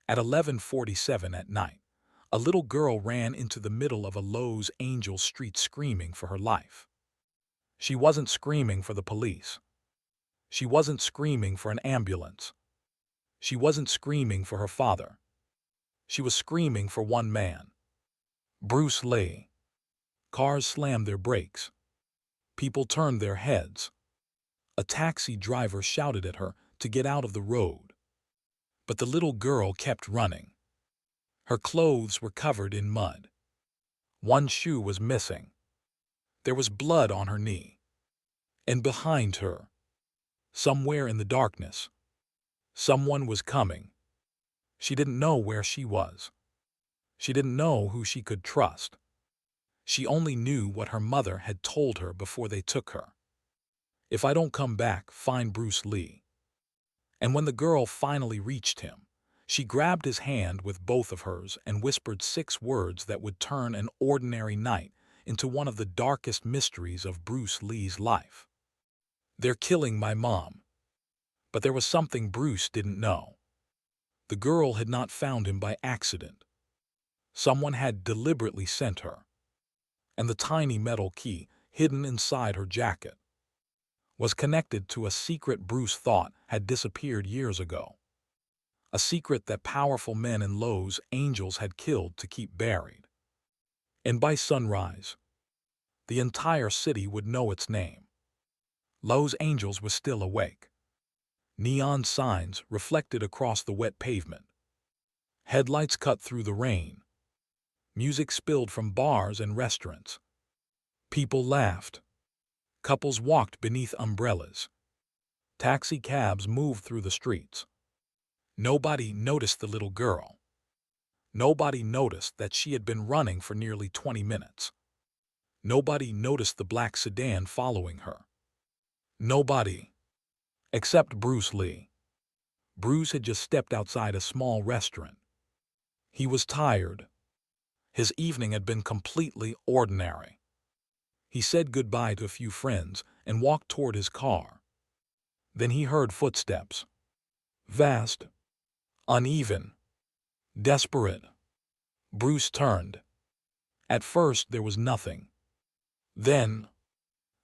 At 11:47 at night, a little girl ran into the middle of a Los Angeles street screaming for her life. She wasn't screaming for the police. She wasn't screaming for an ambulance. She wasn't screaming for her father. She was screaming for one man, Bruce Lee. Cars slammed their brakes. People turned their heads. A taxi driver shouted at her to get out of the road. But the little girl kept running. Her clothes were covered in mud. One shoe was missing. There was blood on her knee. And behind her, somewhere in the darkness, someone was coming. She didn't know where she was. She didn't know who she could trust. She only knew what her mother had told her before they took her. If I don't come back, find Bruce Lee. And when the girl finally reached him, she grabbed his hand with both of hers and whispered 6 words that would turn an ordinary night into one of the darkest mysteries of Bruce Lee's life. They're killing my mom. But there was something Bruce didn't know. The girl had not found him by accident. Someone had deliberately sent her. And the tiny metal key, hidden inside her jacket, was connected to a secret Bruce thought had disappeared years ago. A secret that powerful men in Los Angeles had killed to keep buried. And by sunrise, the entire city would know its name. Los Angeles was still awake. Neon signs reflected across the wet pavement. Headlights cut through the rain. Music spilled from bars and restaurants. People laughed. Couples walked beneath umbrellas. Taxi cabs moved through the streets. Nobody noticed the little girl. Nobody noticed that she had been running for nearly 20 minutes. Nobody noticed the black sedan following her. Nobody. Except Bruce Lee. Bruce had just stepped outside a small restaurant. He was tired. His evening had been completely ordinary. He said goodbye to a few friends and walked toward his car. Then he heard footsteps. Vast, uneven, desperate. Bruce turned. At first there was nothing. Then,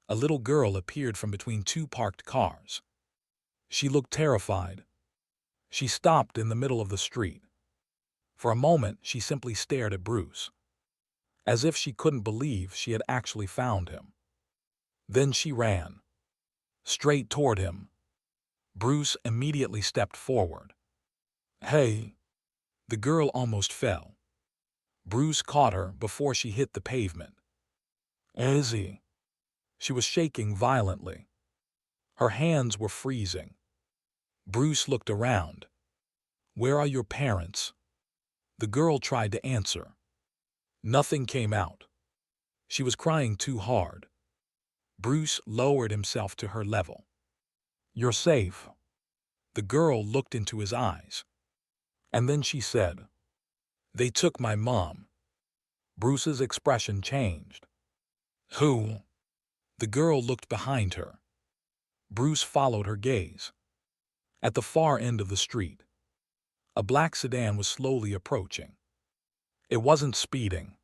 a little girl appeared from between 2 parked cars. She looked terrified. She stopped in the middle of the street. For a moment she simply stared at Bruce, as if she couldn't believe she had actually found him. Then she ran. Straight toward him. Bruce immediately stepped forward. "Hey!" The girl almost fell. Bruce caught her before she hit the pavement. "Izzy!" She was shaking violently. Her hands were freezing. Bruce looked around. "Where are your parents?" The girl tried to answer. Nothing came out. She was crying too hard. Bruce lowered himself to her level. "You're safe." The girl looked into his eyes. And then she said, "They took my mom." Bruce's expression changed. "Who?" The girl looked behind her. Bruce followed her gaze. At the far end of the street, a black sedan was slowly approaching. It wasn't speeding.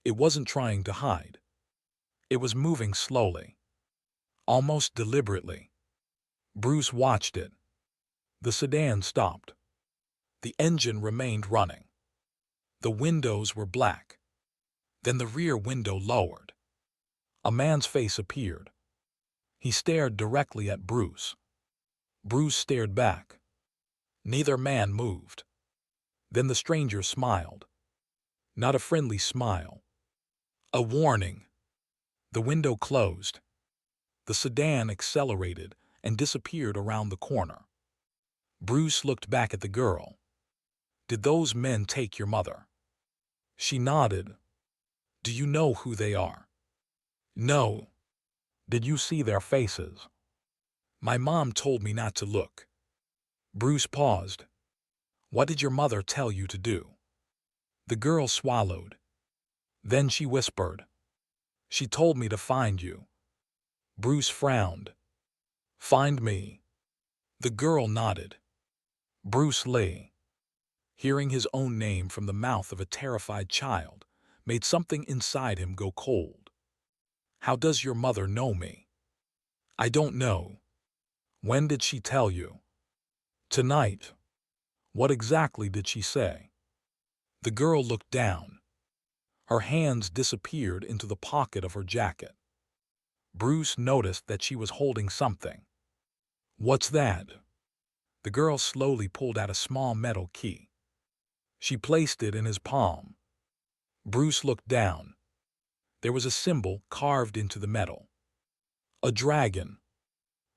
It wasn't trying to hide. It was moving slowly, almost deliberately. Bruce watched it. The sedan stopped. The engine remained running. The windows were black. Then the rear window lowered. A man's face appeared. He stared directly at Bruce. Bruce stared back. Neither man moved. Then the stranger smiled. Not a friendly smile. A warning. The window closed. The sedan accelerated and disappeared around the corner. Bruce looked back at the girl. "Did those men take your mother?" She nodded. "Do you know who they are?" "No." "Did you see their faces?" "My mom told me not to look." Bruce paused. "What did your mother tell you to do?" The girl swallowed. Then she whispered, "She told me to find you." Bruce frowned. "Find me?" The girl nodded. "Bruce Lee." Hearing his own name from the mouth of a terrified child made something inside him go cold. How does your mother know me? I don't know. When did she tell you? Tonight. What exactly did she say? The girl looked down. Her hands disappeared into the pocket of her jacket. Bruce noticed that she was holding something. What's that? The girl slowly pulled out a small metal key. She placed it in his palm. Bruce looked down. There was a symbol carved into the metal. A dragon.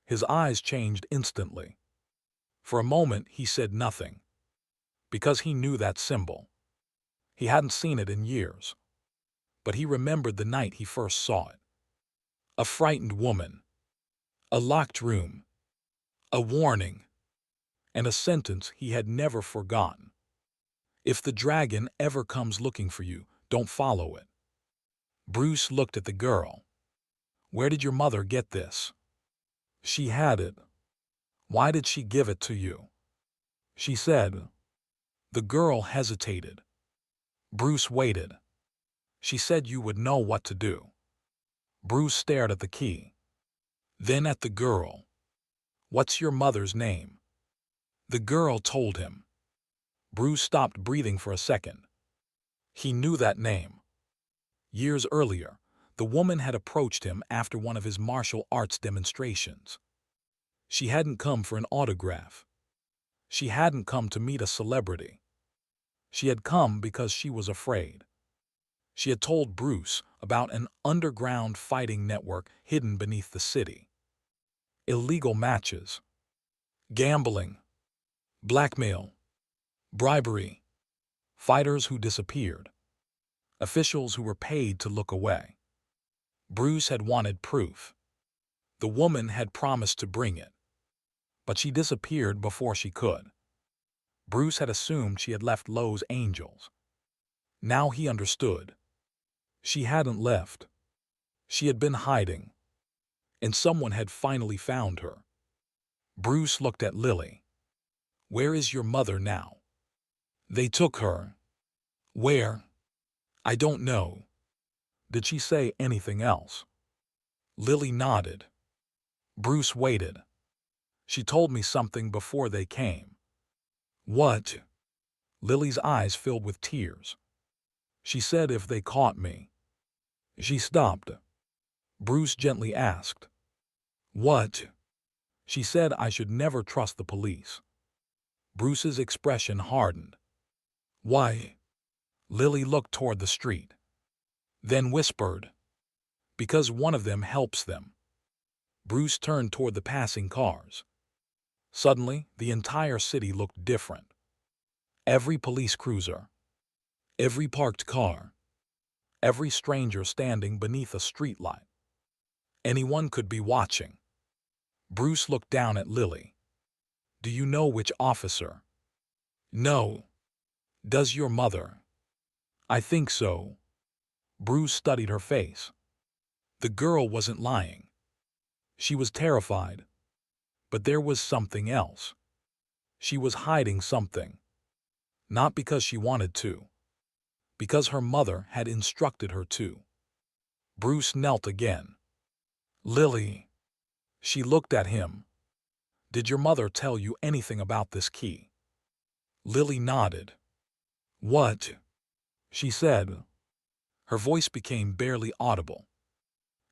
His eyes changed instantly. For a moment, he said nothing. Because he knew that symbol. He hadn't seen it in years. But he remembered the night he first saw it. A frightened woman. A locked room. A warning. And a sentence he had never forgotten. If the dragon ever comes looking for you, don't follow it. Bruce looked at the girl. Where did your mother get this? She had it. Why did she give it to you? She said. The girl hesitated. Bruce waited. She said you would know what to do. Bruce stared at the key. Then at the girl. What's your mother's name? The girl told him. Bruce stopped breathing for a second. He knew that name. Years earlier, the woman had approached him after one of his martial arts demonstrations. She hadn't come for an autograph. She hadn't come to meet a celebrity. She had come because she was afraid. She had told Bruce about an underground fighting network hidden beneath the city. Illegal matches, gambling, blackmail, bribery, fighters who disappeared, officials who were paid to look away. Bruce had wanted proof. The woman had promised to bring it, but she disappeared before she could. Bruce had assumed she had left Lowe's Angels. Now he understood. She hadn't left. She had been hiding, and someone had finally found her. Bruce looked at Lily. Where is your mother now? They took her. Where? I don't know. Did she say anything else? Lily nodded. Bruce waited. She told me something before they came. What? Lily's eyes filled with tears. She said if they caught me. She stopped. Bruce gently asked. What? She said I should never trust the police. Bruce's expression hardened. Why? Lily looked toward the street. Then whispered. Because one of them helps them. Bruce turned toward the passing cars. Suddenly, the entire city looked different. Every police cruiser, every parked car, every stranger standing beneath a streetlight. Anyone could be watching. Bruce looked down at Lily. Do you know which officer? No. Does your mother? I think so. Bruce studied her face. The girl wasn't lying. She was terrified. But there was something else. She was hiding something. Not because she wanted to. Because her mother had instructed her to. Bruce knelt again. Lily. She looked at him. Did your mother tell you anything about this key? Lily nodded. What? She said. Her voice became barely audible.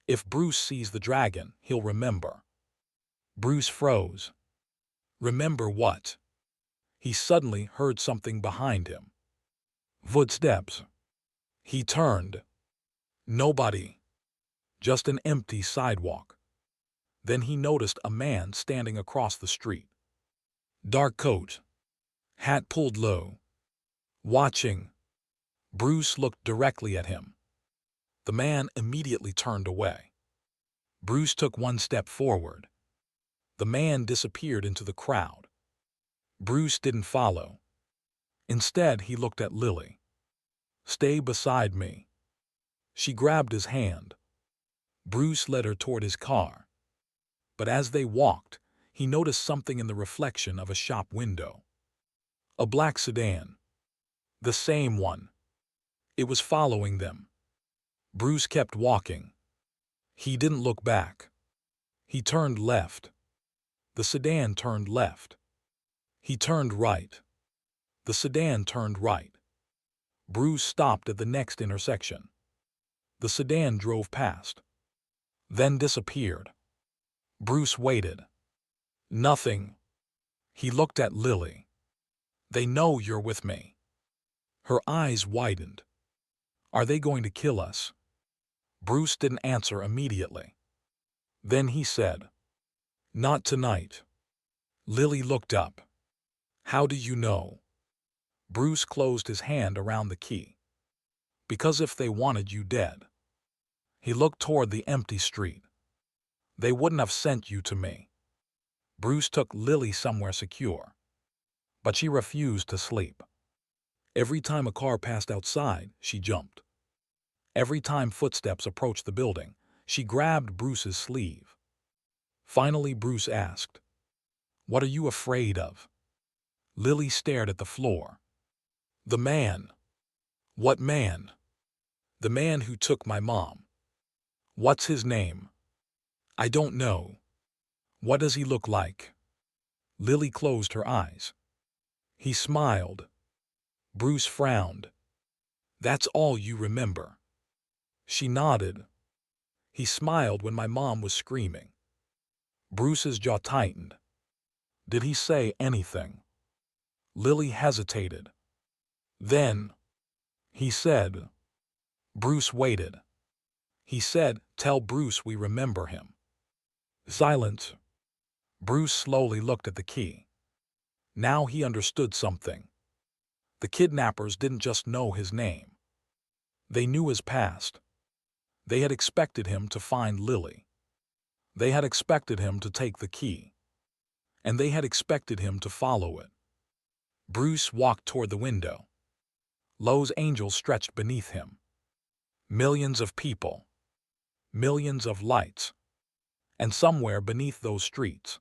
If Bruce sees the dragon, he'll remember. Bruce froze. Remember what? He suddenly heard something behind him. Footsteps. He turned. Nobody. Just an empty sidewalk. Then he noticed a man standing across the street. Dark coat. Hat pulled low. Watching. Bruce looked directly at him. The man immediately turned away. Bruce took one step forward. The man disappeared into the crowd. Bruce didn't follow. Instead, he looked at Lily. Stay beside me. She grabbed his hand. Bruce led her toward his car. But as they walked, he noticed something in the reflection of a shop window. A black sedan. The same one. It was following them. Bruce kept walking. He didn't look back. He turned left. The sedan turned left. He turned right. The sedan turned right. Bruce stopped at the next intersection. The sedan drove past, then disappeared. Bruce waited. Nothing. He looked at Lily. They know you're with me. Her eyes widened. Are they going to kill us? Bruce didn't answer immediately. Then he said, Not tonight. Lily looked up. How do you know? Bruce closed his hand around the key. Because if they wanted you dead. He looked toward the empty street. They wouldn't have sent you to me. Bruce took Lily somewhere secure. But she refused to sleep. Every time a car passed outside, she jumped. Every time footsteps approached the building, she grabbed Bruce's sleeve. Finally, Bruce asked, What are you afraid of? Lily stared at the floor. The man. What man? The man who took my mom. What's his name? I don't know. What does he look like? Lily closed her eyes. He smiled. Bruce frowned. That's all you remember. She nodded. He smiled when my mom was screaming. Bruce's jaw tightened. Did he say anything? Lily hesitated. Then, he said. Bruce waited. He said, Tell Bruce we remember him. Silence. Bruce slowly looked at the key. Now he understood something. The kidnappers didn't just know his name. They knew his past. They had expected him to find Lily. They had expected him to take the key. And they had expected him to follow it. Bruce walked toward the window. Lowe's angels stretched beneath him. Millions of people. Millions of lights. And somewhere beneath those streets,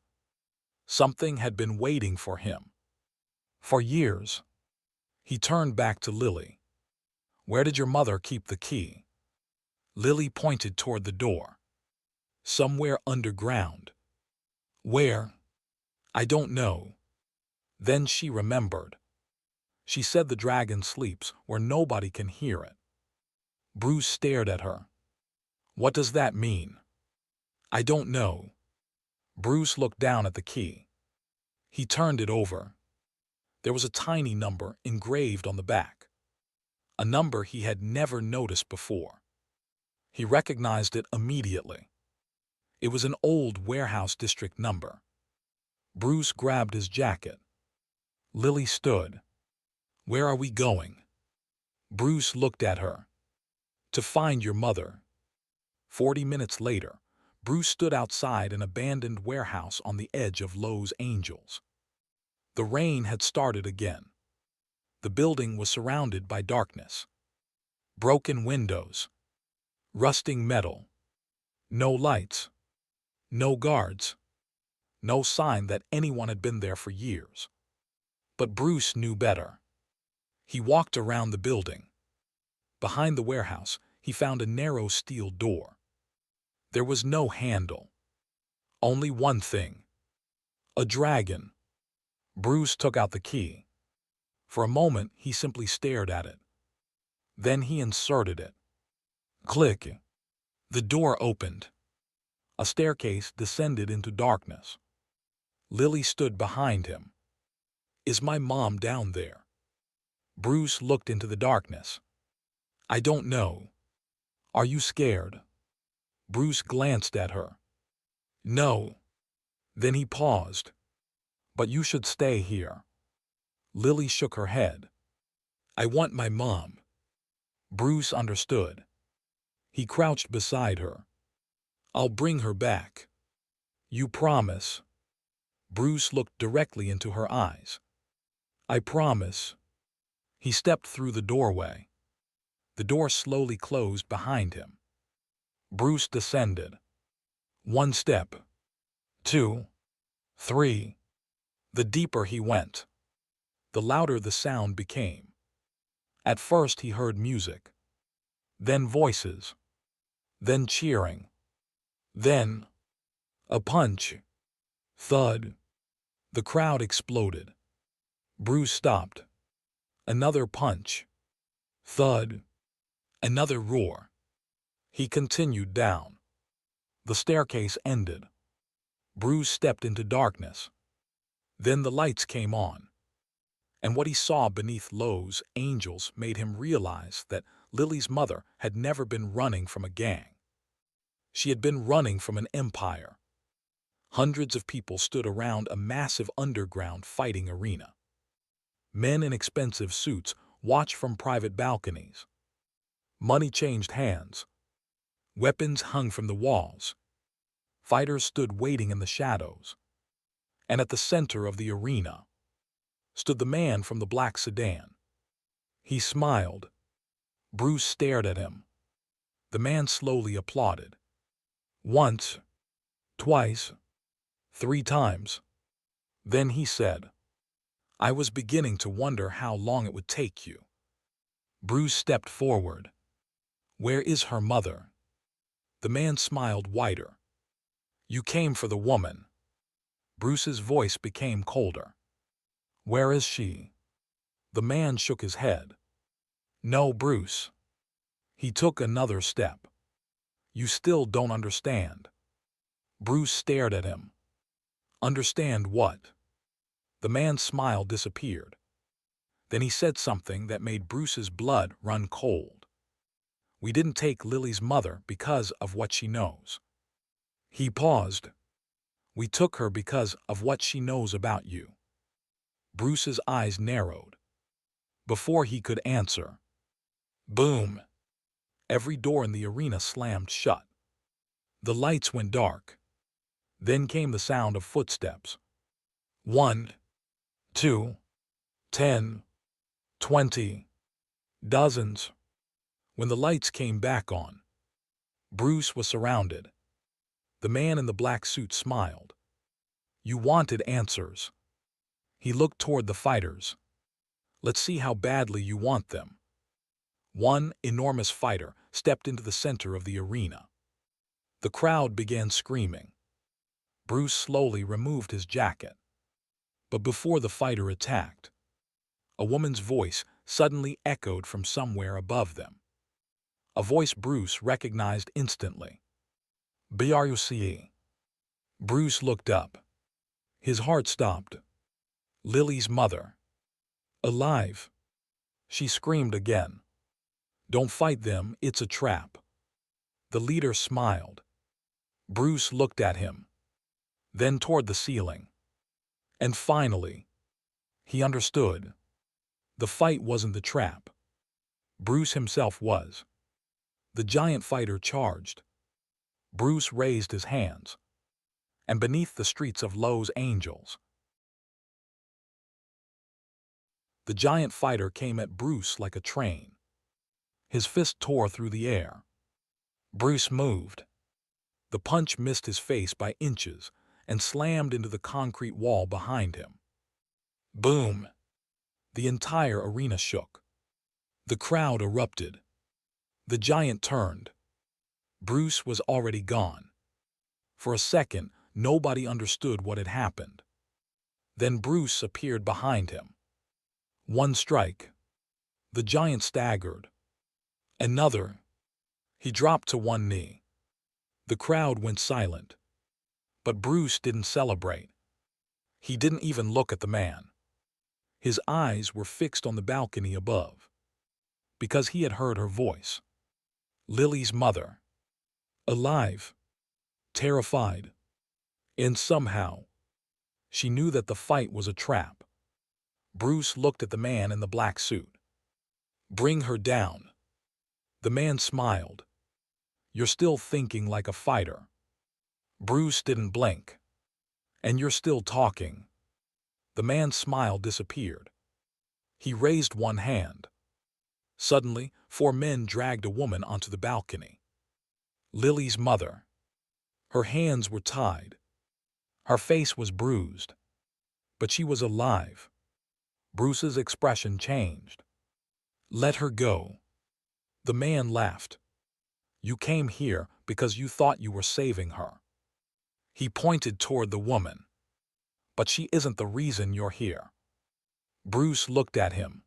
something had been waiting for him. For years. He turned back to Lily. Where did your mother keep the key? Lily pointed toward the door. Somewhere underground. Where? I don't know. Then she remembered. She said the dragon sleeps where nobody can hear it. Bruce stared at her. What does that mean? I don't know. Bruce looked down at the key. He turned it over. There was a tiny number engraved on the back. A number he had never noticed before. He recognized it immediately. It was an old warehouse district number. Bruce grabbed his jacket. Lily stood. Where are we going? Bruce looked at her. To find your mother. 40 minutes later, Bruce stood outside an abandoned warehouse on the edge of Lowe's Angels. The rain had started again. The building was surrounded by darkness. Broken windows. Rusting metal. No lights. No guards. No sign that anyone had been there for years. But Bruce knew better. He walked around the building. Behind the warehouse, he found a narrow steel door. There was no handle. Only one thing. A dragon. Bruce took out the key. For a moment, he simply stared at it. Then he inserted it. Click. The door opened. A staircase descended into darkness. Lily stood behind him. Is my mom down there? Bruce looked into the darkness. I don't know. Are you scared? Bruce glanced at her. No. Then he paused. But you should stay here. Lily shook her head. I want my mom. Bruce understood. He crouched beside her. I'll bring her back. You promise? Bruce looked directly into her eyes. I promise. He stepped through the doorway. The door slowly closed behind him. Bruce descended. 1 step. 2. 3. The deeper he went, the louder the sound became. At first he heard music, then voices, then cheering, then a punch. Thud. The crowd exploded. Bruce stopped. Another punch. Thud. Another roar. He continued down. The staircase ended. Bruce stepped into darkness. Then the lights came on. And what he saw beneath Lowe's angels made him realize that Lily's mother had never been running from a gang. She had been running from an empire. Hundreds of people stood around a massive underground fighting arena. Men in expensive suits watched from private balconies. Money changed hands. Weapons hung from the walls. Fighters stood waiting in the shadows. And at the center of the arena stood the man from the black sedan. He smiled. Bruce stared at him. The man slowly applauded. Once, twice, 3 times. Then he said, "I was beginning to wonder how long it would take you." Bruce stepped forward. "Where is her mother?" The man smiled wider. "You came for the woman." Bruce's voice became colder. "Where is she?" The man shook his head. "No, Bruce." He took another step. "You still don't understand." Bruce stared at him. "Understand what?" The man's smile disappeared. Then he said something that made Bruce's blood run cold. "We didn't take Lily's mother because of what she knows." He paused. "We took her because of what she knows about you." Bruce's eyes narrowed. Before he could answer, boom! Every door in the arena slammed shut. The lights went dark. Then came the sound of footsteps. 1, 2, 10, 20, dozens. When the lights came back on, Bruce was surrounded. The man in the black suit smiled. "You wanted answers." He looked toward the fighters. "Let's see how badly you want them." One enormous fighter stepped into the center of the arena. The crowd began screaming. Bruce slowly removed his jacket. But before the fighter attacked, a woman's voice suddenly echoed from somewhere above them. A voice Bruce recognized instantly. "Bruce." Bruce looked up. His heart stopped. Lily's mother. Alive. She screamed again. "Don't fight them, it's a trap." The leader smiled. Bruce looked at him, then toward the ceiling. And finally, he understood. The fight wasn't the trap. Bruce himself was. The giant fighter charged. Bruce raised his hands. And beneath the streets of Lowe's angels, the giant fighter came at Bruce like a train. His fist tore through the air. Bruce moved. The punch missed his face by inches and slammed into the concrete wall behind him. Boom! The entire arena shook. The crowd erupted. The giant turned. Bruce was already gone. For a second, nobody understood what had happened. Then Bruce appeared behind him. One strike. The giant staggered. Another. He dropped to one knee. The crowd went silent. But Bruce didn't celebrate. He didn't even look at the man. His eyes were fixed on the balcony above. Because he had heard her voice. Lily's mother. Alive. Terrified. And somehow, she knew that the fight was a trap. Bruce looked at the man in the black suit. "Bring her down." The man smiled. "You're still thinking like a fighter." Bruce didn't blink. "And you're still talking." The man's smile disappeared. He raised one hand. Suddenly, 4 men dragged a woman onto the balcony. Lily's mother. Her hands were tied. Her face was bruised. But she was alive. Bruce's expression changed. Let her go. The man laughed. You came here because you thought you were saving her. He pointed toward the woman. But she isn't the reason you're here. Bruce looked at him.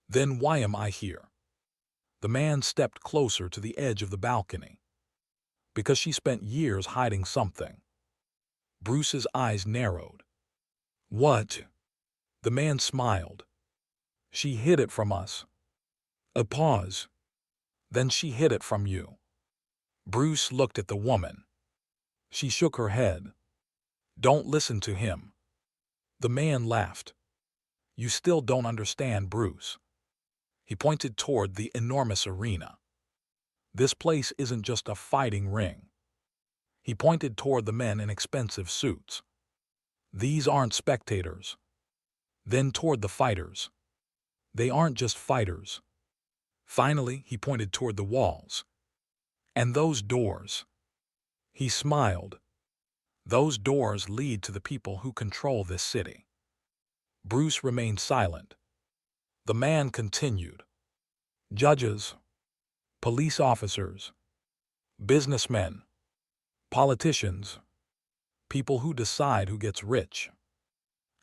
Then why am I here? The man stepped closer to the edge of the balcony. Because she spent years hiding something. Bruce's eyes narrowed. What? The man smiled. She hid it from us. A pause. Then she hid it from you. Bruce looked at the woman. She shook her head. Don't listen to him. The man laughed. You still don't understand, Bruce. He pointed toward the enormous arena. This place isn't just a fighting ring. He pointed toward the men in expensive suits. These aren't spectators. Then toward the fighters. They aren't just fighters. Finally, he pointed toward the walls. And those doors. He smiled. Those doors lead to the people who control this city. Bruce remained silent. The man continued. Judges, police officers, businessmen, politicians, people who decide who gets rich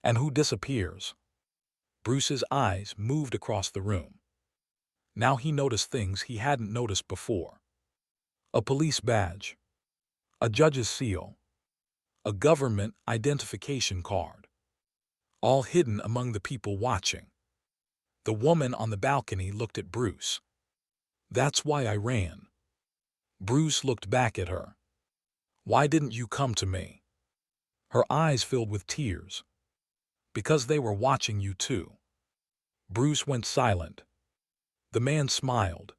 and who disappears. Bruce's eyes moved across the room. Now he noticed things he hadn't noticed before. A police badge, a judge's seal, a government identification card, all hidden among the people watching. The woman on the balcony looked at Bruce. That's why I ran. Bruce looked back at her. Why didn't you come to me? Her eyes filled with tears. Because they were watching you too. Bruce went silent. The man smiled.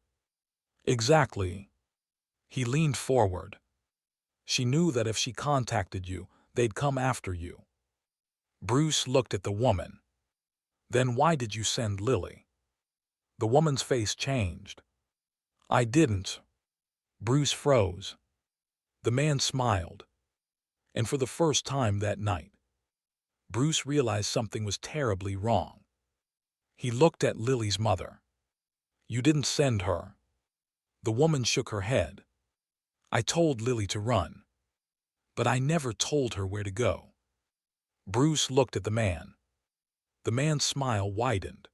Exactly. He leaned forward. She knew that if she contacted you, they'd come after you. Bruce looked at the woman. Then why did you send Lily? The woman's face changed. I didn't. Bruce froze. The man smiled. And for the first time that night, Bruce realized something was terribly wrong. He looked at Lily's mother. You didn't send her. The woman shook her head. I told Lily to run. But I never told her where to go. Bruce looked at the man. The man's smile widened.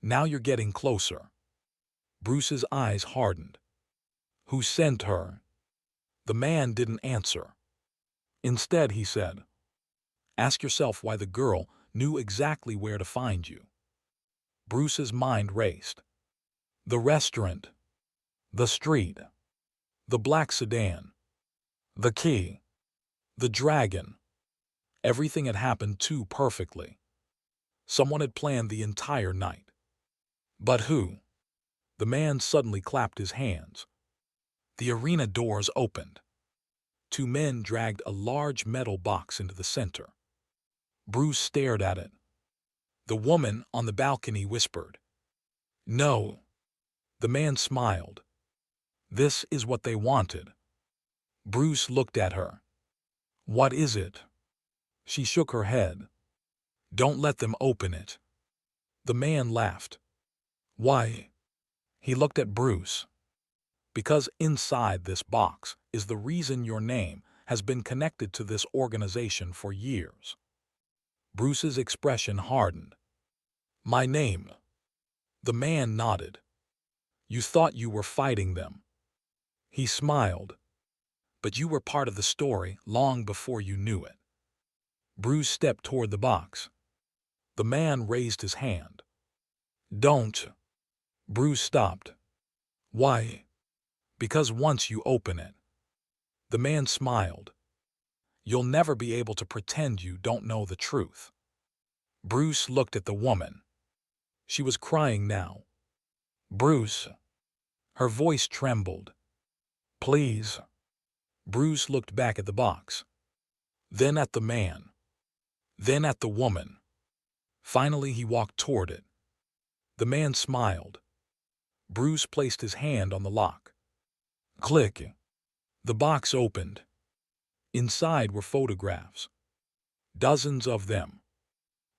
Now you're getting closer. Bruce's eyes hardened. Who sent her? The man didn't answer. Instead, he said, ask yourself why the girl knew exactly where to find you. Bruce's mind raced. The restaurant. The street. The black sedan. The key. The dragon. Everything had happened too perfectly. Someone had planned the entire night. But who? The man suddenly clapped his hands. The arena doors opened. Two men dragged a large metal box into the center. Bruce stared at it. The woman on the balcony whispered, No. The man smiled. This is what they wanted. Bruce looked at her. What is it? She shook her head. Don't let them open it. The man laughed. Why? He looked at Bruce. Because inside this box is the reason your name has been connected to this organization for years. Bruce's expression hardened. My name. The man nodded. You thought you were fighting them. He smiled. But you were part of the story long before you knew it. Bruce stepped toward the box. The man raised his hand. Don't. Bruce stopped. Why? Because once you open it. The man smiled. You'll never be able to pretend you don't know the truth. Bruce looked at the woman. She was crying now. Bruce. Her voice trembled. Please. Bruce looked back at the box. Then at the man. Then at the woman. Finally, he walked toward it. The man smiled. Bruce placed his hand on the lock. Click. The box opened. Inside were photographs. Dozens of them.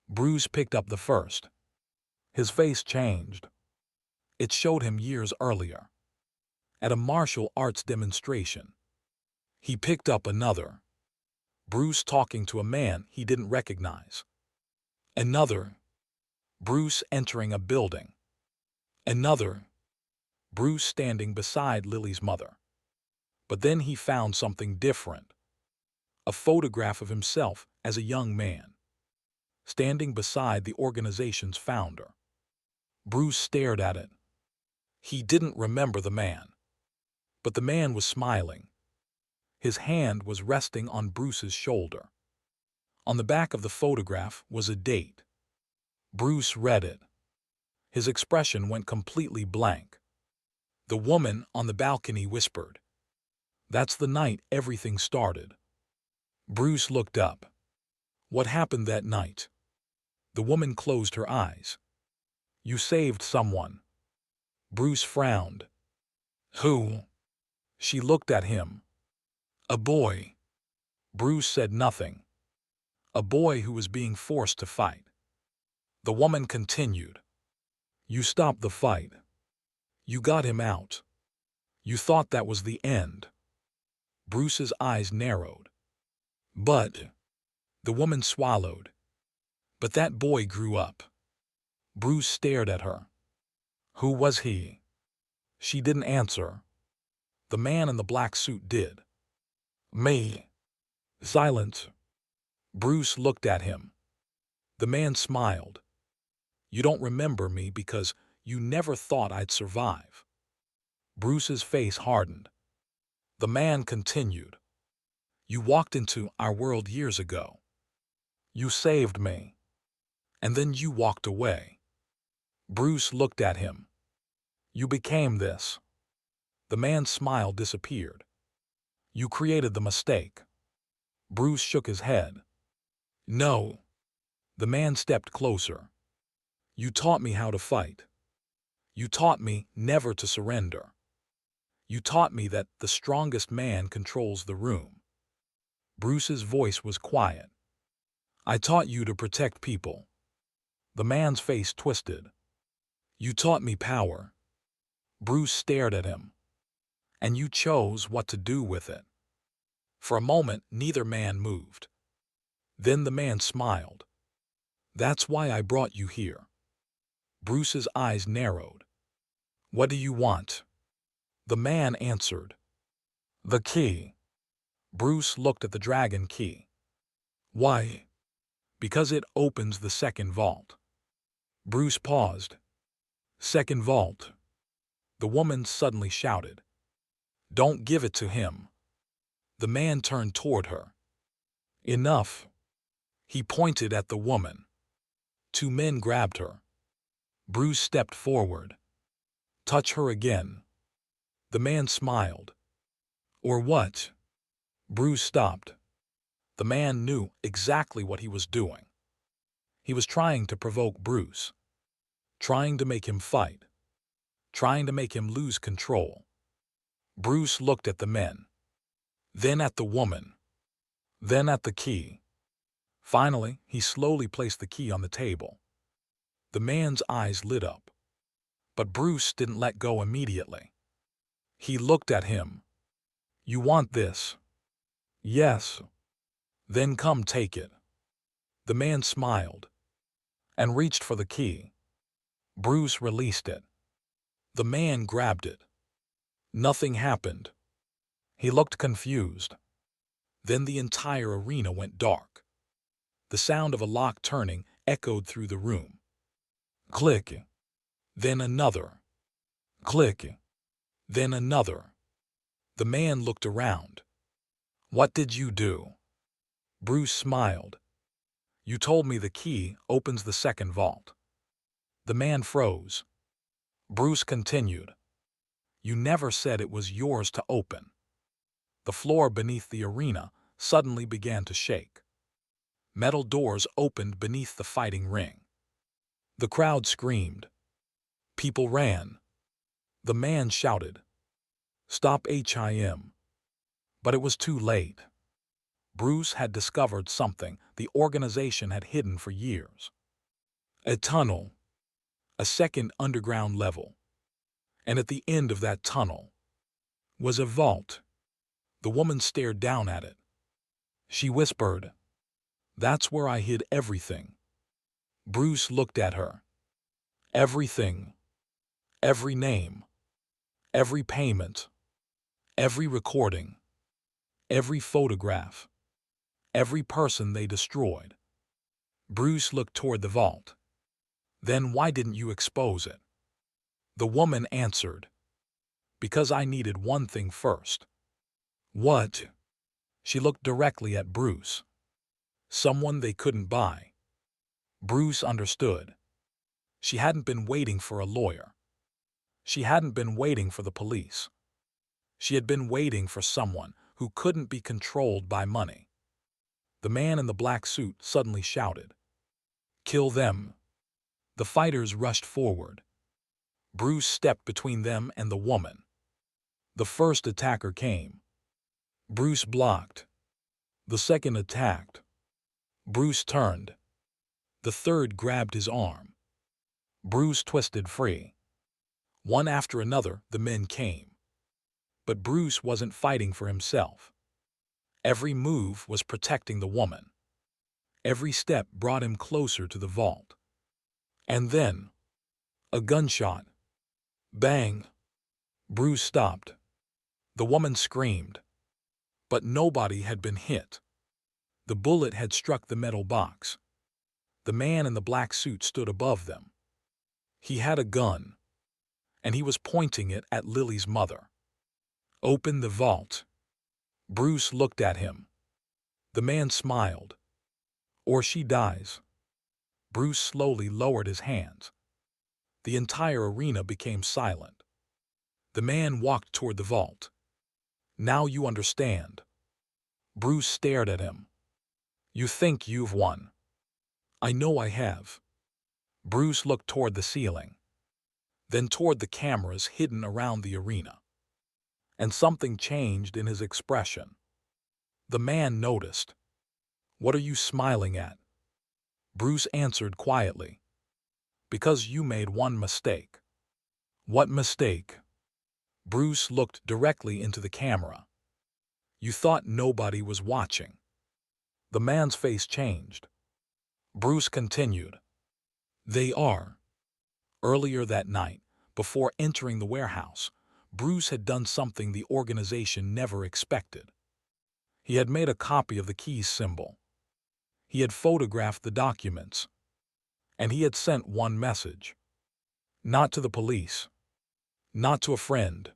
Bruce picked up the first. His face changed. It showed him years earlier, at a martial arts demonstration. He picked up another. Bruce talking to a man he didn't recognize. Another. Bruce entering a building. Another. Bruce standing beside Lily's mother. But then he found something different. A photograph of himself as a young man, standing beside the organization's founder. Bruce stared at it. He didn't remember the man. But the man was smiling. His hand was resting on Bruce's shoulder. On the back of the photograph was a date. Bruce read it. His expression went completely blank. The woman on the balcony whispered, "That's the night everything started." Bruce looked up. What happened that night? The woman closed her eyes. "You saved someone." Bruce frowned. "Who?" She looked at him. "A boy." Bruce said nothing. "A boy who was being forced to fight." The woman continued. "You stopped the fight. You got him out. You thought that was the end." Bruce's eyes narrowed. "But," the woman swallowed, "but that boy grew up." Bruce stared at her. "Who was he?" She didn't answer. The man in the black suit did. "Me." Silence. Bruce looked at him. The man smiled. "You don't remember me because you never thought I'd survive." Bruce's face hardened. The man continued. "You walked into our world years ago. You saved me. And then you walked away." Bruce looked at him. "You became this." The man's smile disappeared. "You created the mistake." Bruce shook his head. "No." The man stepped closer. "You taught me how to fight. You taught me never to surrender. You taught me that the strongest man controls the room." Bruce's voice was quiet. "I taught you to protect people." The man's face twisted. "You taught me power." Bruce stared at him. "And you chose what to do with it." For a moment, neither man moved. Then the man smiled. "That's why I brought you here." Bruce's eyes narrowed. "What do you want?" The man answered, "The key." Bruce looked at the dragon key. "Why?" "Because it opens the second vault." Bruce paused. "Second vault." The woman suddenly shouted, "Don't give it to him." The man turned toward her. "Enough." He pointed at the woman. Two men grabbed her. Bruce stepped forward. "Touch her again." The man smiled. "Or what?" Bruce stopped. The man knew exactly what he was doing. He was trying to provoke Bruce, trying to make him fight, trying to make him lose control. Bruce looked at the men, then at the woman, then at the key. Finally, he slowly placed the key on the table. The man's eyes lit up. But Bruce didn't let go immediately. He looked at him. "You want this?" "Yes." "Then come take it." The man smiled and reached for the key. Bruce released it. The man grabbed it. Nothing happened. He looked confused. Then the entire arena went dark. The sound of a lock turning echoed through the room. Click. Then another. Click. Then another. The man looked around. "What did you do?" Bruce smiled. "You told me the key opens the second vault." The man froze. Bruce continued. "You never said it was yours to open." The floor beneath the arena suddenly began to shake. Metal doors opened beneath the fighting ring. The crowd screamed. People ran. The man shouted, "Stop him." But it was too late. Bruce had discovered something the organization had hidden for years. A tunnel. A second underground level. And at the end of that tunnel was a vault. The woman stared down at it. She whispered, "That's where I hid everything." Bruce looked at her. Everything. Every name. Every payment. Every recording. Every photograph. Every person they destroyed. Bruce looked toward the vault. "Then why didn't you expose it?" The woman answered, "Because I needed one thing first." "What?" She looked directly at Bruce. "Someone they couldn't buy." Bruce understood. She hadn't been waiting for a lawyer. She hadn't been waiting for the police. She had been waiting for someone who couldn't be controlled by money. The man in the black suit suddenly shouted, "Kill them!" The fighters rushed forward. Bruce stepped between them and the woman. The first attacker came. Bruce blocked. The second attacked. Bruce turned. The third grabbed his arm. Bruce twisted free. One after another, the men came. But Bruce wasn't fighting for himself. Every move was protecting the woman. Every step brought him closer to the vault. And then, a gunshot. Bang! Bruce stopped. The woman screamed. But nobody had been hit. The bullet had struck the metal box. The man in the black suit stood above them. He had a gun, and he was pointing it at Lily's mother. "Open the vault." Bruce looked at him. The man smiled. "Or she dies." Bruce slowly lowered his hands. The entire arena became silent. The man walked toward the vault. "Now you understand." Bruce stared at him. "You think you've won." "I know I have." Bruce looked toward the ceiling, then toward the cameras hidden around the arena. And something changed in his expression. The man noticed. "What are you smiling at?" Bruce answered quietly, "Because you made one mistake." "What mistake?" Bruce looked directly into the camera. "You thought nobody was watching." The man's face changed. Bruce continued, "They are." Earlier that night, before entering the warehouse, Bruce had done something the organization never expected. He had made a copy of the keys symbol. He had photographed the documents. And he had sent one message. Not to the police. Not to a friend.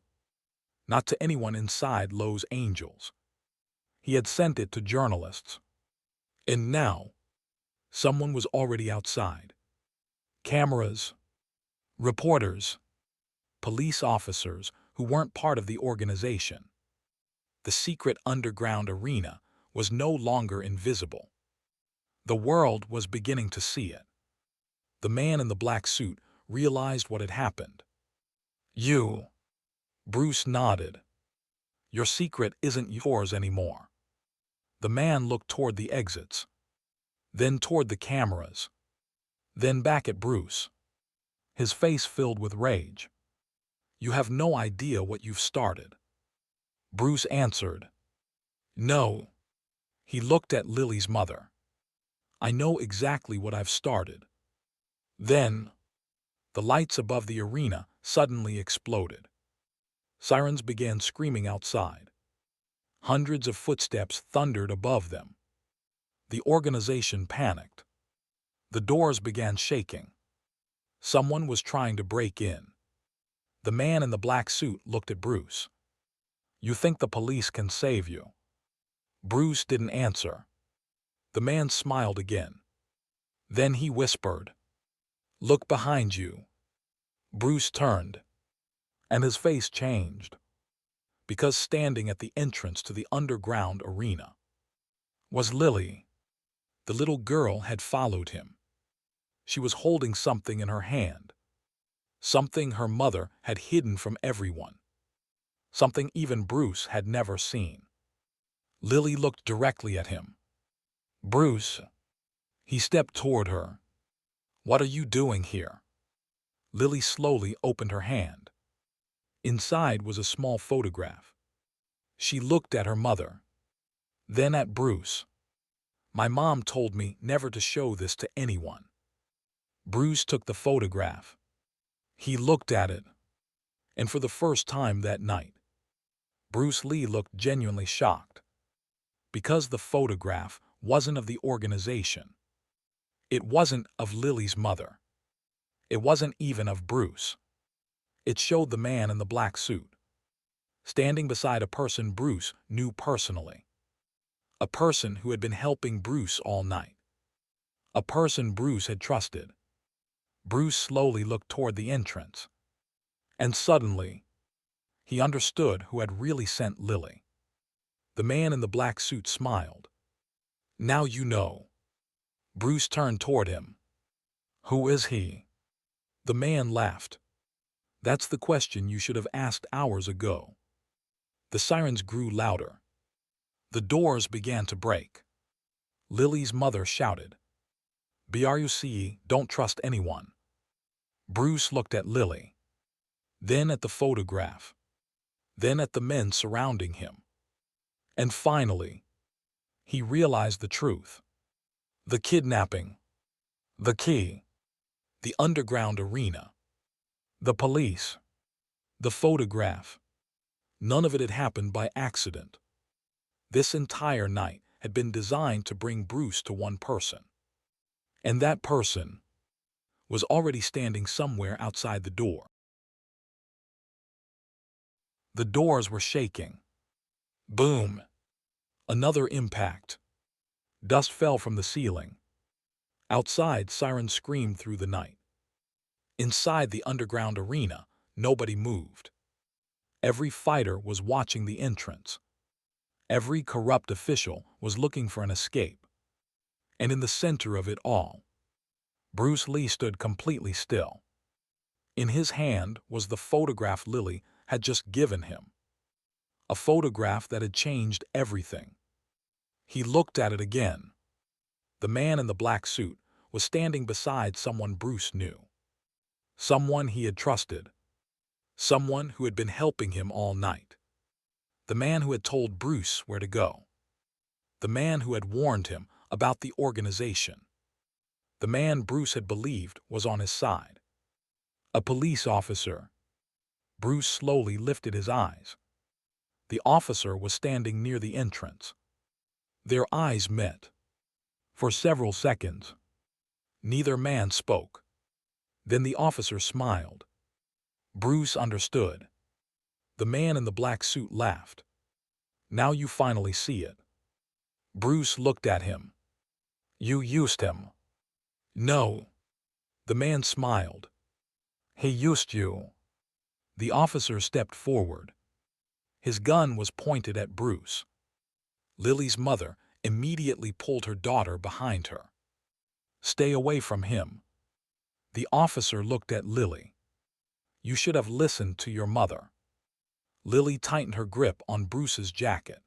Not to anyone inside Lowe's Angels. He had sent it to journalists. And now, someone was already outside. Cameras. Reporters. Police officers who weren't part of the organization. The secret underground arena was no longer invisible. The world was beginning to see it. The man in the black suit realized what had happened. "You." Bruce nodded. "Your secret isn't yours anymore." The man looked toward the exits, then toward the cameras, then back at Bruce. His face filled with rage. "You have no idea what you've started." Bruce answered, "No." He looked at Lily's mother. "I know exactly what I've started." Then, the lights above the arena suddenly exploded. Sirens began screaming outside. Hundreds of footsteps thundered above them. The organization panicked. The doors began shaking. Someone was trying to break in. The man in the black suit looked at Bruce. "You think the police can save you?" Bruce didn't answer. The man smiled again. Then he whispered, "Look behind you." Bruce turned, and his face changed, because standing at the entrance to the underground arena was Lily. The little girl had followed him. She was holding something in her hand, something her mother had hidden from everyone, something even Bruce had never seen. Lily looked directly at him. "Bruce." He stepped toward her. "What are you doing here?" Lily slowly opened her hand. Inside was a small photograph. She looked at her mother, then at Bruce. My mom told me never to show this to anyone. Bruce took the photograph. He looked at it, and for the first time that night, Bruce Lee looked genuinely shocked. Because the photograph wasn't of the organization. It wasn't of Lily's mother. It wasn't even of Bruce. It showed the man in the black suit, standing beside a person Bruce knew personally. A person who had been helping Bruce all night. A person Bruce had trusted. Bruce slowly looked toward the entrance. And suddenly, he understood who had really sent Lily. The man in the black suit smiled. Now you know. Bruce turned toward him. Who is he? The man laughed. That's the question you should have asked hours ago. The sirens grew louder. The doors began to break. Lily's mother shouted, "BRUCE, don't trust anyone." Bruce looked at Lily, then at the photograph, then at the men surrounding him. And finally, he realized the truth. The kidnapping, the key, the underground arena, the police, the photograph. None of it had happened by accident. This entire night had been designed to bring Bruce to one person. And that person was already standing somewhere outside the door. The doors were shaking. Boom! Another impact. Dust fell from the ceiling. Outside, sirens screamed through the night. Inside the underground arena, nobody moved. Every fighter was watching the entrance. Every corrupt official was looking for an escape. And in the center of it all, Bruce Lee stood completely still. In his hand was the photograph Lily had just given him. A photograph that had changed everything. He looked at it again. The man in the black suit was standing beside someone Bruce knew. Someone he had trusted. Someone who had been helping him all night. The man who had told Bruce where to go. The man who had warned him about the organization. The man Bruce had believed was on his side. A police officer. Bruce slowly lifted his eyes. The officer was standing near the entrance. Their eyes met. For several seconds, neither man spoke. Then the officer smiled. Bruce understood. The man in the black suit laughed. Now you finally see it. Bruce looked at him. You used him. No. The man smiled. He used you. The officer stepped forward. His gun was pointed at Bruce. Lily's mother immediately pulled her daughter behind her. Stay away from him. The officer looked at Lily. You should have listened to your mother. Lily tightened her grip on Bruce's jacket.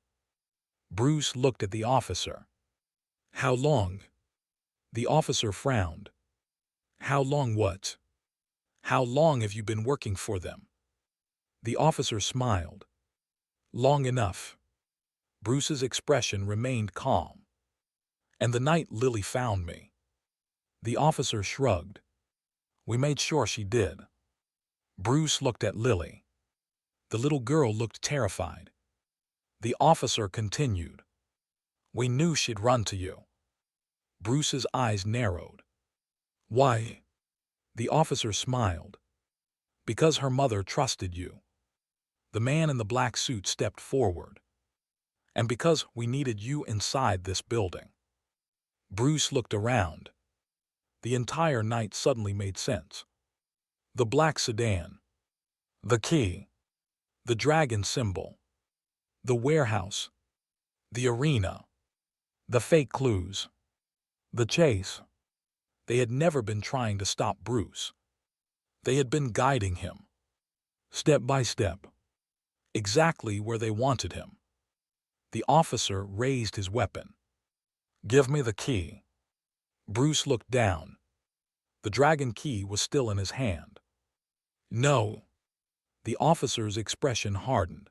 Bruce looked at the officer. How long? The officer frowned. How long what? How long have you been working for them? The officer smiled. Long enough. Bruce's expression remained calm. And the night Lily found me. The officer shrugged. We made sure she did. Bruce looked at Lily. The little girl looked terrified. The officer continued. We knew she'd run to you. Bruce's eyes narrowed. Why? The officer smiled. Because her mother trusted you. The man in the black suit stepped forward. And because we needed you inside this building. Bruce looked around. The entire night suddenly made sense. The black sedan. The key. The dragon symbol. The warehouse. The arena. The fake clues. The chase. They had never been trying to stop Bruce. They had been guiding him. Step by step. Exactly where they wanted him. The officer raised his weapon. Give me the key. Bruce looked down. The dragon key was still in his hand. No. The officer's expression hardened.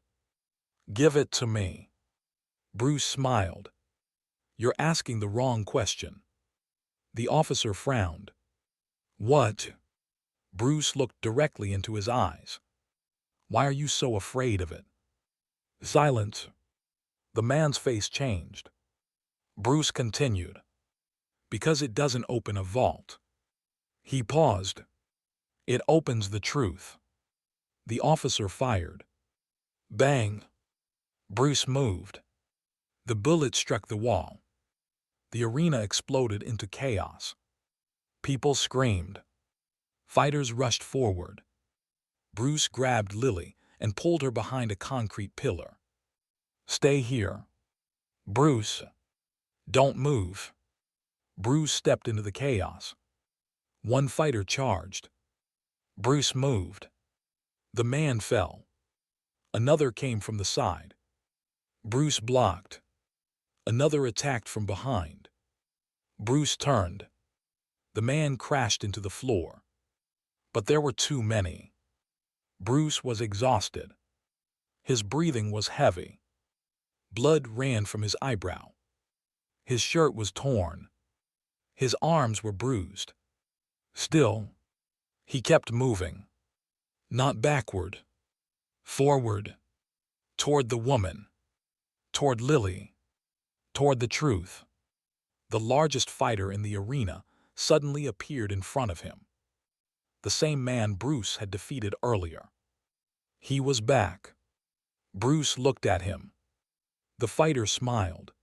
"Give it to me." Bruce smiled. "You're asking the wrong question." The officer frowned. "What?" Bruce looked directly into his eyes. "Why are you so afraid of it?" Silence. The man's face changed. Bruce continued. "Because it doesn't open a vault." He paused. "It opens the truth." The officer fired. Bang! Bruce moved. The bullet struck the wall. The arena exploded into chaos. People screamed. Fighters rushed forward. Bruce grabbed Lily and pulled her behind a concrete pillar. "Stay here." "Bruce, don't move." Bruce stepped into the chaos. One fighter charged. Bruce moved. The man fell. Another came from the side. Bruce blocked. Another attacked from behind. Bruce turned. The man crashed into the floor. But there were too many. Bruce was exhausted. His breathing was heavy. Blood ran from his eyebrow. His shirt was torn. His arms were bruised. Still, he kept moving. Not backward. Forward. Toward the woman. Toward Lily. Toward the truth. The largest fighter in the arena suddenly appeared in front of him. The same man Bruce had defeated earlier. He was back. Bruce looked at him. The fighter smiled.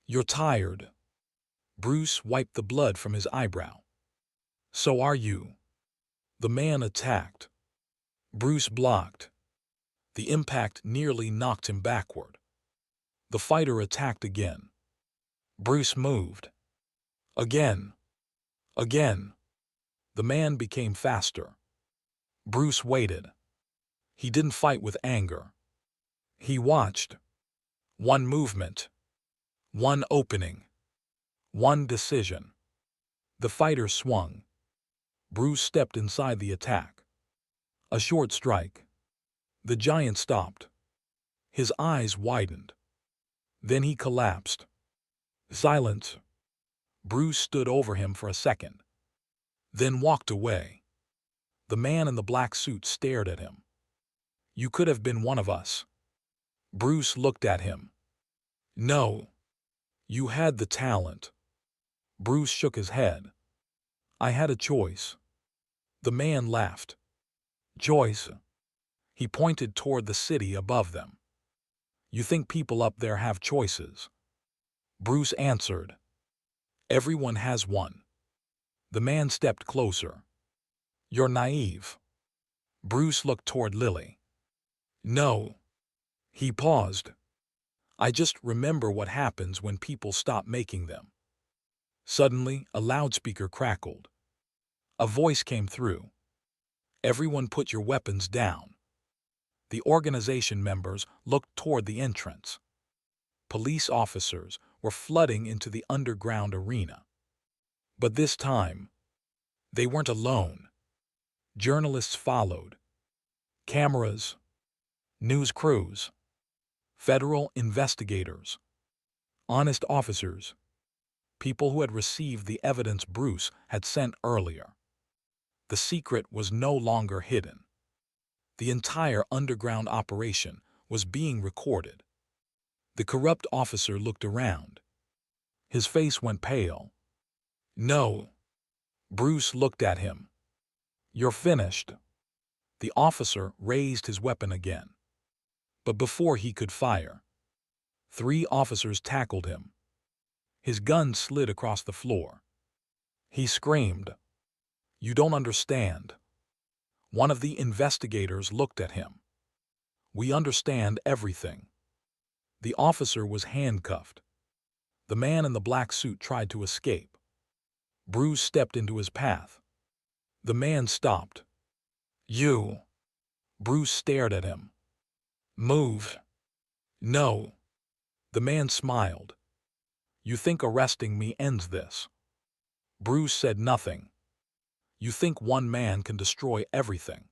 "You're tired." Bruce wiped the blood from his eyebrow. "So are you." The man attacked. Bruce blocked. The impact nearly knocked him backward. The fighter attacked again. Bruce moved. Again. Again. The man became faster. Bruce waited. He didn't fight with anger. He watched. One movement. One opening. One decision. The fighter swung. Bruce stepped inside the attack. A short strike. The giant stopped. His eyes widened. Then he collapsed. Silence. Bruce stood over him for a second, then walked away. The man in the black suit stared at him. "You could have been one of us." Bruce looked at him. "No. You had the talent." Bruce shook his head. "I had a choice." The man laughed. "Choice?" He pointed toward the city above them. "You think people up there have choices?" Bruce answered. "Everyone has one." The man stepped closer. "You're naive." Bruce looked toward Lily. "No." He paused. "I just remember what happens when people stop making them." Suddenly, a loudspeaker crackled. A voice came through. "Everyone put your weapons down." The organization members looked toward the entrance. Police officers were flooding into the underground arena. But this time, they weren't alone. Journalists followed. Cameras. News crews. Federal investigators. Honest officers. People who had received the evidence Bruce had sent earlier. The secret was no longer hidden. The entire underground operation was being recorded. The corrupt officer looked around. His face went pale. "No." Bruce looked at him. "You're finished." The officer raised his weapon again. But before he could fire, 3 officers tackled him. His gun slid across the floor. He screamed, "You don't understand." One of the investigators looked at him. "We understand everything." The officer was handcuffed. The man in the black suit tried to escape. Bruce stepped into his path. The man stopped. "You." Bruce stared at him. "Move." "No." The man smiled. "You think arresting me ends this?" Bruce said nothing. "You think one man can destroy everything?"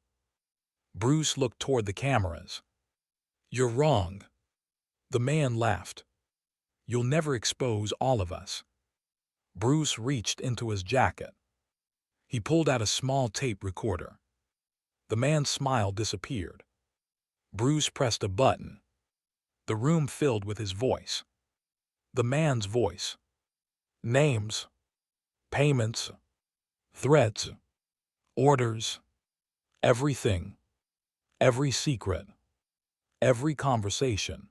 Bruce looked toward the cameras. "You're wrong." The man laughed. "You'll never expose all of us." Bruce reached into his jacket. He pulled out a small tape recorder. The man's smile disappeared. Bruce pressed a button. The room filled with his voice. The man's voice. Names. Payments. Threats. Orders. Everything. Every secret. Every conversation.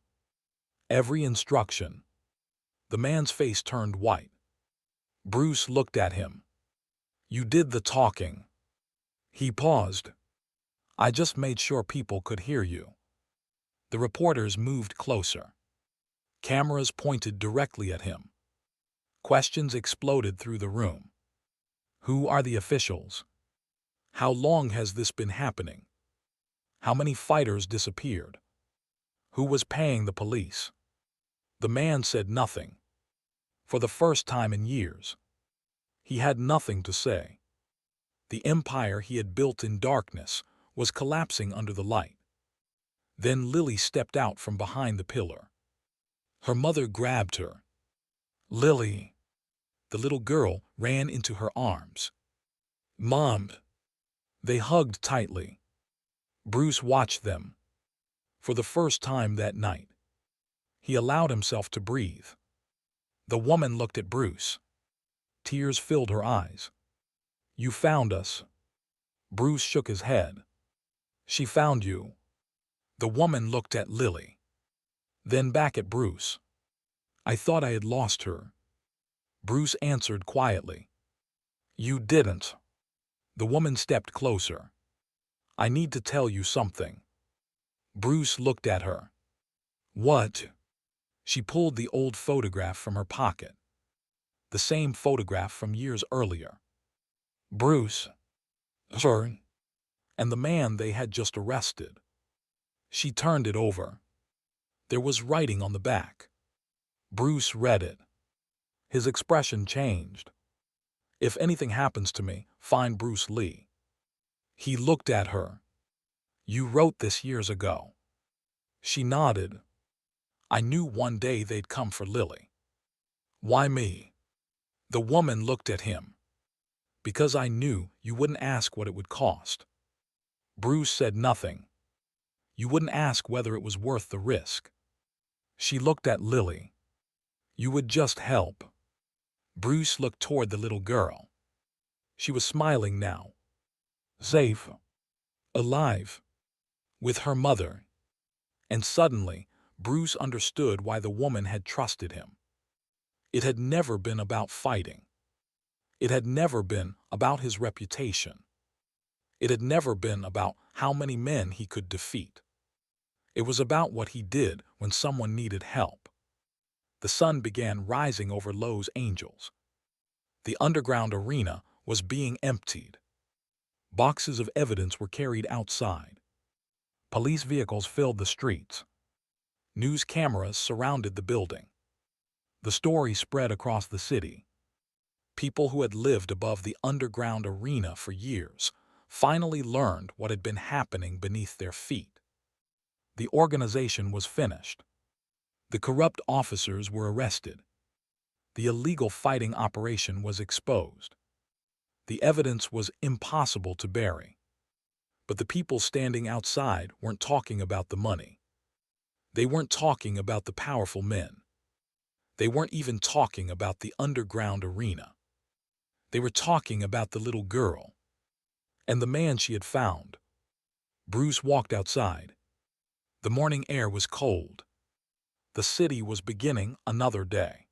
Every instruction. The man's face turned white. Bruce looked at him. "You did the talking." He paused. "I just made sure people could hear you." The reporters moved closer. Cameras pointed directly at him. Questions exploded through the room. Who are the officials? How long has this been happening? How many fighters disappeared? Who was paying the police? The man said nothing. For the first time in years, he had nothing to say. The empire he had built in darkness was collapsing under the light. Then Lily stepped out from behind the pillar. Her mother grabbed her. "Lily!" The little girl ran into her arms. "Mom!" They hugged tightly. Bruce watched them. For the first time that night, he allowed himself to breathe. The woman looked at Bruce. Tears filled her eyes. "You found us." Bruce shook his head. "She found you." The woman looked at Lily. Then back at Bruce. "I thought I had lost her." Bruce answered quietly. "You didn't." The woman stepped closer. "I need to tell you something." Bruce looked at her. "What?" She pulled the old photograph from her pocket. The same photograph from years earlier. "Bruce." "Sir." And the man they had just arrested. She turned it over. There was writing on the back. Bruce read it. His expression changed. "If anything happens to me, find Bruce Lee." He looked at her. "You wrote this years ago." She nodded. "I knew one day they'd come for Lily." "Why me?" The woman looked at him. "Because I knew you wouldn't ask what it would cost." Bruce said nothing. "You wouldn't ask whether it was worth the risk." She looked at Lily. "You would just help." Bruce looked toward the little girl. She was smiling now. Safe. Alive. With her mother. And suddenly, Bruce understood why the woman had trusted him. It had never been about fighting. It had never been about his reputation. It had never been about how many men he could defeat. It was about what he did when someone needed help. The sun began rising over Lowe's Angels. The underground arena was being emptied. Boxes of evidence were carried outside. Police vehicles filled the streets. News cameras surrounded the building. The story spread across the city. People who had lived above the underground arena for years finally learned what had been happening beneath their feet. The organization was finished. The corrupt officers were arrested. The illegal fighting operation was exposed. The evidence was impossible to bury. But the people standing outside weren't talking about the money. They weren't talking about the powerful men. They weren't even talking about the underground arena. They were talking about the little girl and the man she had found. Bruce walked outside. The morning air was cold. The city was beginning another day.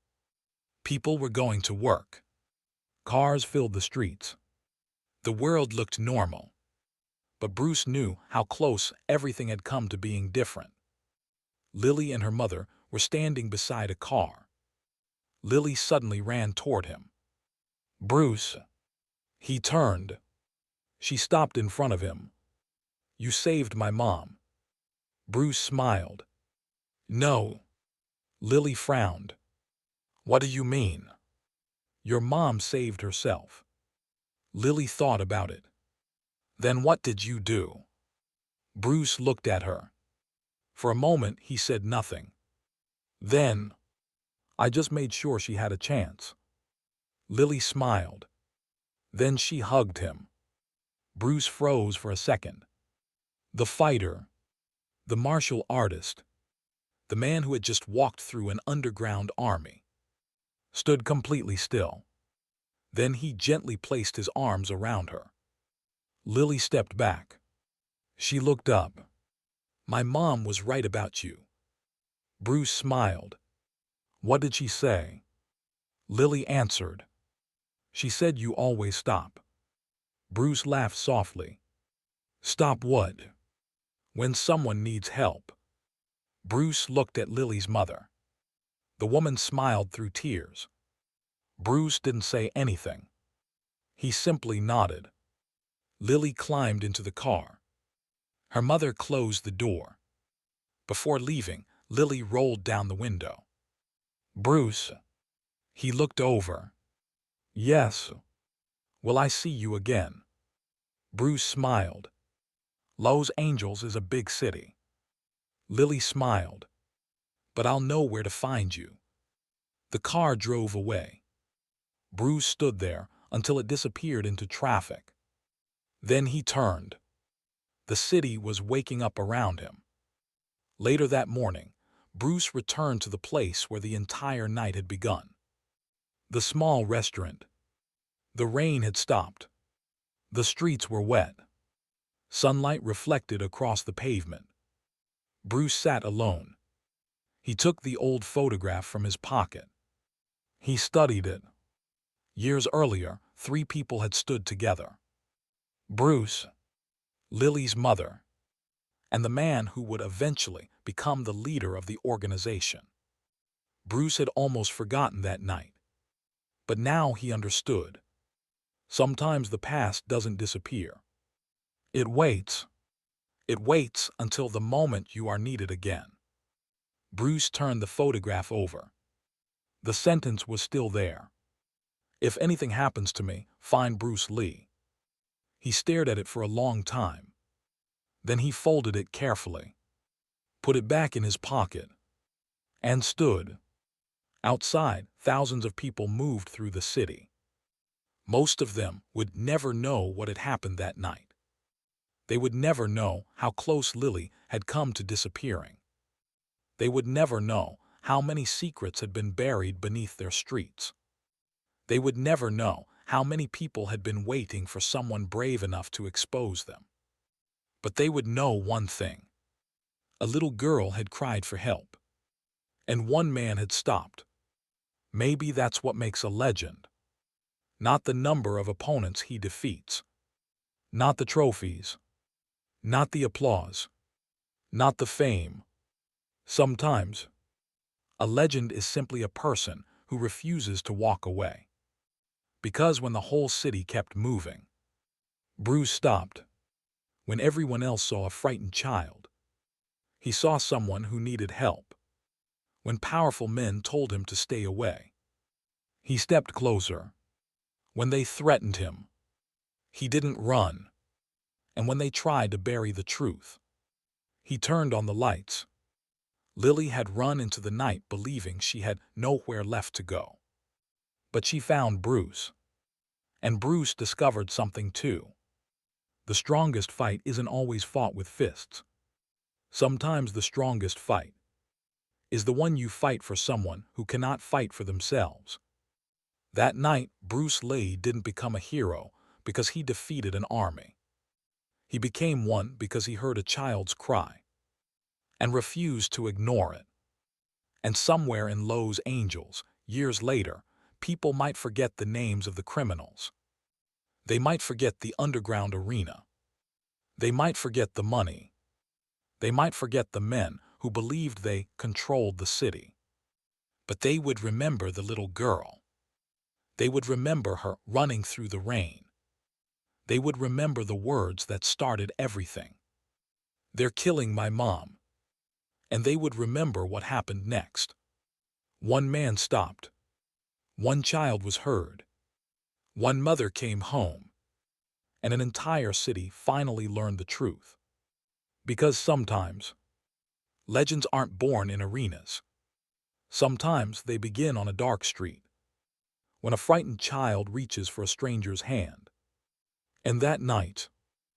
People were going to work. Cars filled the streets. The world looked normal. But Bruce knew how close everything had come to being different. Lily and her mother were standing beside a car. Lily suddenly ran toward him. "Bruce." He turned. She stopped in front of him. "You saved my mom." Bruce smiled. "No." Lily frowned. "What do you mean?" "Your mom saved herself." Lily thought about it. "Then what did you do?" Bruce looked at her. For a moment, he said nothing. Then, I just made sure she had a chance. Lily smiled. Then she hugged him. Bruce froze for a second. The fighter, the martial artist, the man who had just walked through an underground army, stood completely still. Then he gently placed his arms around her. Lily stepped back. She looked up. My mom was right about you. Bruce smiled. What did she say? Lily answered. She said you always stop. Bruce laughed softly. Stop what? When someone needs help. Bruce looked at Lily's mother. The woman smiled through tears. Bruce didn't say anything. He simply nodded. Lily climbed into the car. Her mother closed the door. Before leaving, Lily rolled down the window. Bruce. He looked over. Yes. Will I see you again? Bruce smiled. Los Angeles is a big city. Lily smiled. But I'll know where to find you. The car drove away. Bruce stood there until it disappeared into traffic. Then he turned. The city was waking up around him. Later that morning, Bruce returned to the place where the entire night had begun. The small restaurant. The rain had stopped. The streets were wet. Sunlight reflected across the pavement. Bruce sat alone. He took the old photograph from his pocket. He studied it. Years earlier, 3 people had stood together. Bruce, Lily's mother, and the man who would eventually become the leader of the organization. Bruce had almost forgotten that night. But now he understood. Sometimes the past doesn't disappear. It waits. It waits until the moment you are needed again. Bruce turned the photograph over. The sentence was still there. If anything happens to me, find Bruce Lee. He stared at it for a long time. Then he folded it carefully, put it back in his pocket, and stood. Outside, thousands of people moved through the city. Most of them would never know what had happened that night. They would never know how close Lily had come to disappearing. They would never know how many secrets had been buried beneath their streets. They would never know how many people had been waiting for someone brave enough to expose them. But they would know one thing. A little girl had cried for help. And one man had stopped. Maybe that's what makes a legend. Not the number of opponents he defeats. Not the trophies. Not the applause. Not the fame. Sometimes, a legend is simply a person who refuses to walk away. Because when the whole city kept moving, Bruce stopped. When everyone else saw a frightened child, he saw someone who needed help. When powerful men told him to stay away, he stepped closer. When they threatened him, he didn't run. And when they tried to bury the truth, he turned on the lights. Lily had run into the night believing she had nowhere left to go. But she found Bruce. And Bruce discovered something too. The strongest fight isn't always fought with fists. Sometimes the strongest fight is the one you fight for someone who cannot fight for themselves. That night, Bruce Lee didn't become a hero because he defeated an army. He became one because he heard a child's cry and refused to ignore it. And somewhere in Los Angeles, years later, people might forget the names of the criminals. They might forget the underground arena. They might forget the money. They might forget the men who believed they controlled the city. But they would remember the little girl. They would remember her running through the rain. They would remember the words that started everything. They're killing my mom. And they would remember what happened next. One man stopped. One child was heard. One mother came home. And an entire city finally learned the truth. Because sometimes legends aren't born in arenas. Sometimes they begin on a dark street, when a frightened child reaches for a stranger's hand. And that night,